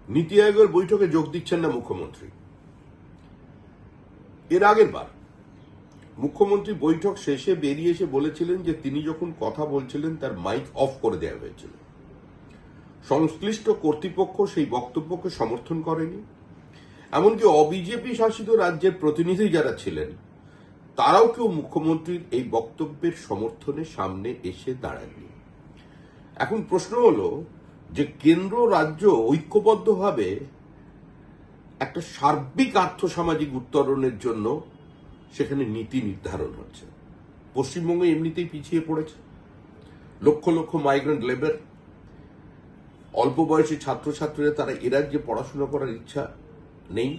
নীতি আয়োগের বৈঠকে যোগ দিচ্ছেন না মুখ্যমন্ত্রী। এর আগের বার মুখ্যমন্ত্রী বৈঠক শেষে বেরিয়ে এসে বলেছিলেন যে তিনি যখন কথা বলছিলেন তার মাইক অফ করে দেওয়া হয়েছিল। সংশ্লিষ্ট কর্তৃপক্ষ সেই বক্তব্যকে সমর্থন করেনি। এমনকি অবিজেপি শাসিত রাজ্যের প্রতিনিধি যারা ছিলেন তারাও কেউ মুখ্যমন্ত্রীর এই বক্তব্যের সমর্থনে সামনে এসে দাঁড়াননি। এখন প্রশ্ন হলো যে কেন্দ্র রাজ্য ঐক্যবদ্ধভাবে একটা সার্বিক আর্থসামাজিক উত্তরণের জন্য সেখানে নীতি নির্ধারণ হচ্ছে। পশ্চিমবঙ্গ এমনিতেই পিছিয়ে পড়েছে। লক্ষ লক্ষ মাইগ্রেন্ট লেবার, অল্প বয়সী ছাত্রছাত্রীরা তারা এ রাজ্যে পড়াশোনা করার ইচ্ছা নেই,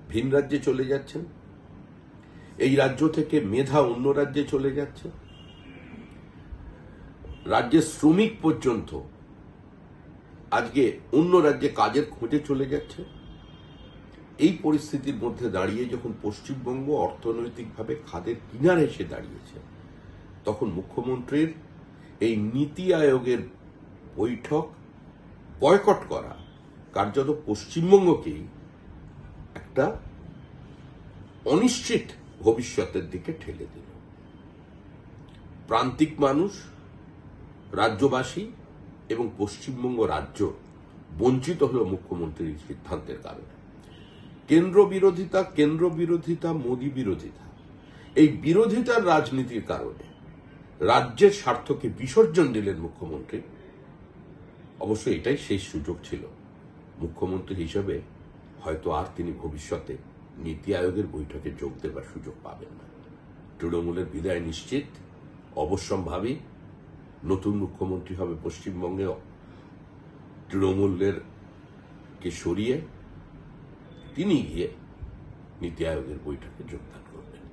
ভিন রাজ্যে চলে যাচ্ছেন। এই রাজ্য থেকে মেধা অন্য রাজ্যে চলে যাচ্ছে। রাজ্যের শ্রমিক পর্যন্ত আজকে অন্য রাজ্যে কাজের খোঁজে চলে যাচ্ছে। এই পরিস্থিতির মধ্যে দাঁড়িয়ে যখন পশ্চিমবঙ্গ অর্থনৈতিকভাবে খাদের কিনারে এসে দাঁড়িয়েছে, তখন মুখ্যমন্ত্রীর এই নীতি আয়োগের বৈঠক বয়কট করা কার্যত পশ্চিমবঙ্গকেই একটা অনিশ্চিত ভবিষ্যতের দিকে ঠেলে দিল। প্রান্তিক মানুষ, রাজ্যবাসী এবং পশ্চিমবঙ্গ রাজ্য বঞ্চিত হল মুখ্যমন্ত্রীর সিদ্ধান্তের কারণে। কেন্দ্র বিরোধিতা, মোদী বিরোধিতা, এই বিরোধিতার রাজনীতির কারণে রাজ্যের স্বার্থকে বিসর্জন দিলেন মুখ্যমন্ত্রী। অবশ্য এটাই শেষ সুযোগ ছিল। মুখ্যমন্ত্রী হিসেবে হয়তো আর তিনি ভবিষ্যতে নীতি আয়োগের বৈঠকে যোগ দেবার সুযোগ পাবেন না। তৃণমূলের বিদায় নিশ্চিত। অবশ্যম্ভাবী নতুন মুখ্যমন্ত্রী হবে পশ্চিমবঙ্গে তৃণমূলের কে সরিয়ে তিনি গিয়ে নীতি আয়োগের বৈঠকে যোগদান করবেন।